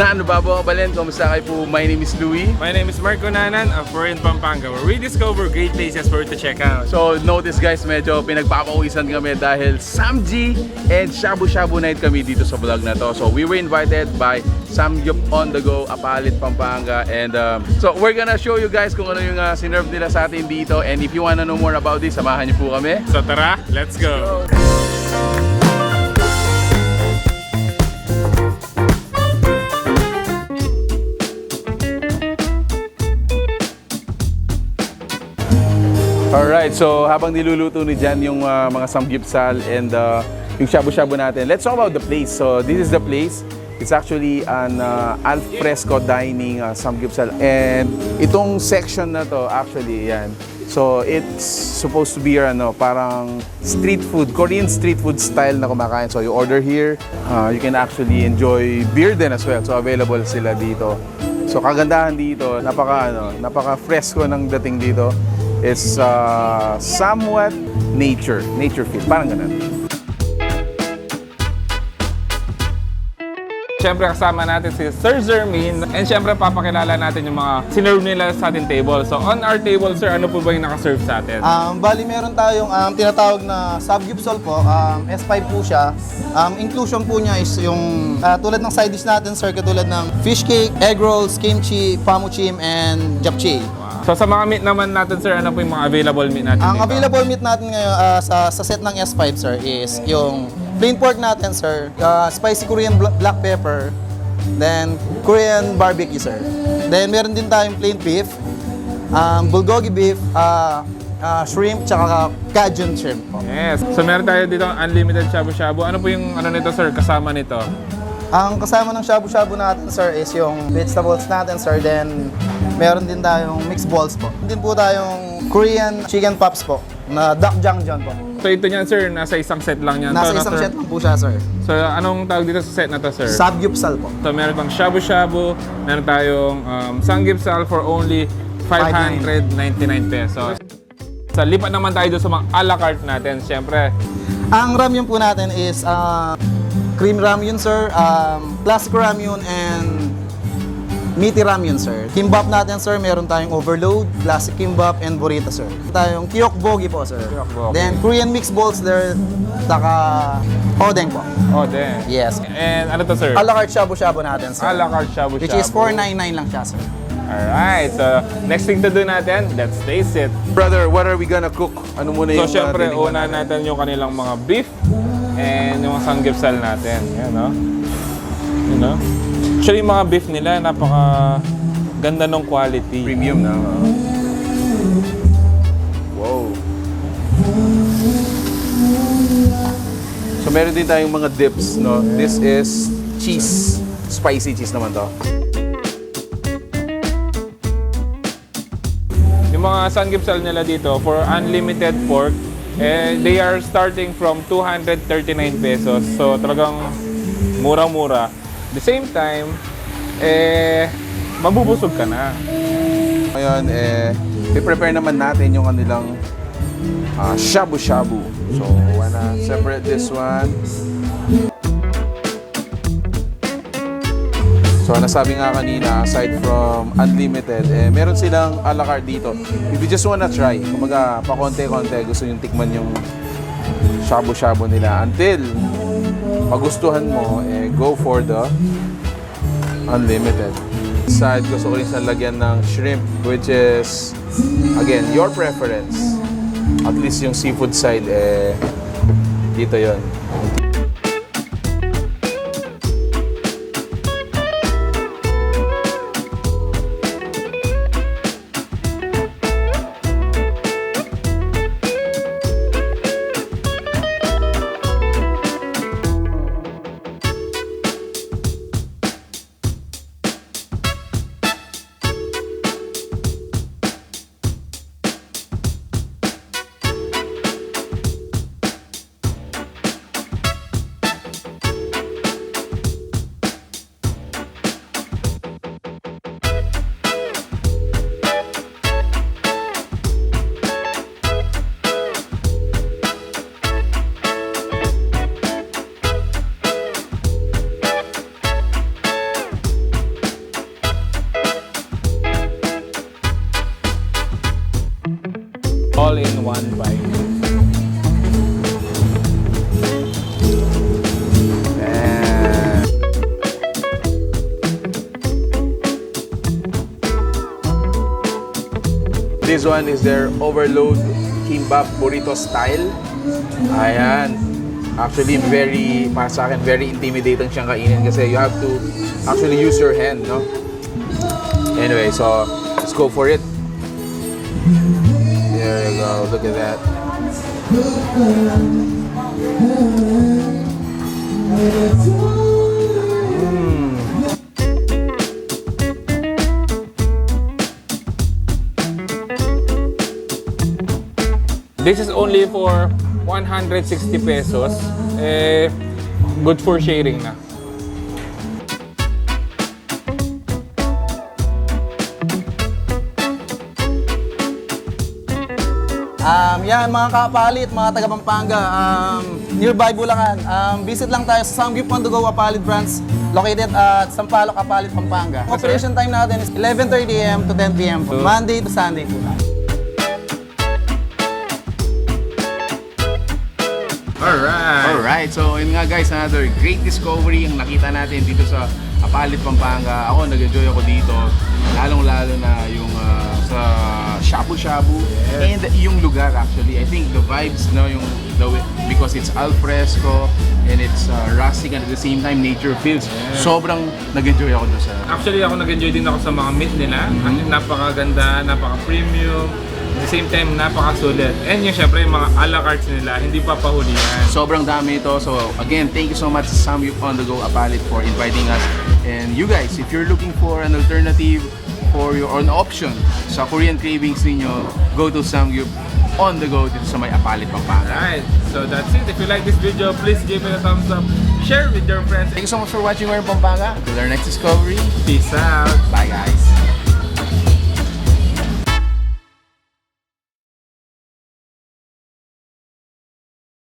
Ano ba po kabalin? Kamusta kayo po? My name is Louie. My name is Marco Nanan of We're in Pampanga, where we discover great places for you to check out. So notice guys, medyo pinagpapawisan kami dahil Samji and Shabu Shabu night kami dito sa vlog na to. So we were invited by Samgyup on the Go, Apalit, Pampanga. And so we're gonna show you guys kung ano yung sinerve nila sa atin dito. And if you wanna know more about this, samahan niyo po kami. So tara, let's go! Alright, so habang niluluto ni Jan yung mga samgyupsal and yung shabu-shabu natin, let's talk about the place. So this is the place. It's actually an al fresco dining samgyupsal. And itong section na to, actually, yan. So it's supposed to be parang street food, Korean street food style na kumakain. So you order here, you can actually enjoy beer din as well. So available sila dito. So kagandahan dito, napaka fresco ng dating dito. It's somewhat nature feel, parang ganun. Siyempre kasama natin si Sir Zermaine, and siyempre papakilala natin yung mga sinerve nila sa ating table. So on our table, sir, ano po ba yung nakaserve sa atin? Bali meron tayong tinatawag na samgyupsal po, S5 po siya. Inclusion po niya is yung tulad ng side dish natin, sir, katulad ng fish cake, egg rolls, kimchi, pamuchim, and japchae. So sa mga meat naman natin, sir, ano po yung mga available meat natin? Ang dito? available meat natin ngayon sa set ng S5, sir, is yung plain pork natin, sir, spicy Korean black pepper, then Korean barbecue, sir. Then meron din tayong plain beef, bulgogi beef, shrimp, tsaka Cajun shrimp po. Yes. So meron tayo dito unlimited shabu-shabu. Ano po yung nito, sir, kasama nito? Ang kasama ng shabu-shabu natin, sir, is yung vegetables natin, sir. Then, meron din tayong mixed balls po. Din po tayong Korean chicken pops po, na duck jangjeon po. So ito niyan, sir, nasa isang set lang yan. Nasa to, isang sir? set lang po siya, sir. So anong tawag dito sa set na to, sir? Samgyupsal po. So meron pang shabu-shabu, meron tayong samgyeopsal for only 599 pesos. So lipat naman tayo doon sa mga a la carte natin, siyempre. Ang ramyun po natin is cream ramyun, sir, classic ramyun, and meaty ramyun, sir. Kimbap natin, sir, meron tayong overload, classic kimbap, and burrito, sir. Tayong tteokbokki po, sir. Tteokbokki. Then Korean mixed balls there, taka odeng po. Oh, then. Yes. And ano to, sir? A la carte shabu-shabu natin, sir. A la carte shabu-shabu. Which is 499 lang siya, sir. Alright, so next thing to do natin, let's taste it. Brother, what are we gonna cook? Ano muna So yung syempre, tinikman una natin yung kanilang mga beef and yung mga samgyeopsal natin. Yan, no? You know? Actually, yung mga beef nila, napaka ganda ng quality. Premium na. Wow. So meron din tayong mga dips, no? This is cheese. Spicy cheese naman to. Yung mga samgyeopsal nila dito, for unlimited pork, they are starting from 239 pesos. So talagang murang-mura. At the same time, mabubusog ka na. Ngayon, i-prepare naman natin yung kanilang shabu-shabu. So, wanna separate this one. So, nasabi nga kanina, aside from unlimited, meron silang a la carte dito. If you just wanna try, kumaga, pa-konti-konti, gusto yung tikman yung shabu-shabu nila. Until magustuhan mo, go for the unlimited. Side, gusto ko rin sa lagyan ng shrimp, which is, again, your preference. At least yung seafood side, dito yon. All in one bite. Man. This one is their overload kimbap burrito style. Ayan. Actually, para sa akin, very intimidating siyang kainin kasi you have to actually use your hand, no? Anyway, so let's go for it. There you go. Look at that. This is only for 160 pesos. Good for sharing na. Yan mga kapalit, mga taga Pampanga, nearby Bulacan, visit lang tayo sa Samgyup on the Go Apalit branch located at Sampaloc, Apalit, Pampanga. Operation time natin is 11:30 a.m. to 10 p.m. from Monday to Sunday po. Alright, so yun nga guys, another great discovery ang nakita natin dito sa Apalit, Pampanga. Ako, nag-enjoy ako dito, lalong-lalo na yung sa shabu-shabu and yung lugar actually. I think the vibes, no, because it's al fresco and it's rustic and at the same time nature feels. Sobrang nag-enjoy ako doon sa... Actually, ako nag-enjoy din ako sa mga meat nila. Napakaganda, napaka-premium. At the same time, napakasulit. And yung syempre, yung mga a la carte nila, hindi pa pahulihan. Sobrang dami ito. So again, thank you so much Samgyup on the Go Apalit for inviting us. And you guys, if you're looking for an alternative or an option sa Korean cravings ninyo, go to Samgyup on the Go dito sa may Apalit, Pampanga. Alright, so that's it. If you like this video, please give it a thumbs up. Share with your friends. Thank you so much for watching We're in Pampanga. Until our next discovery. Peace out. Bye guys.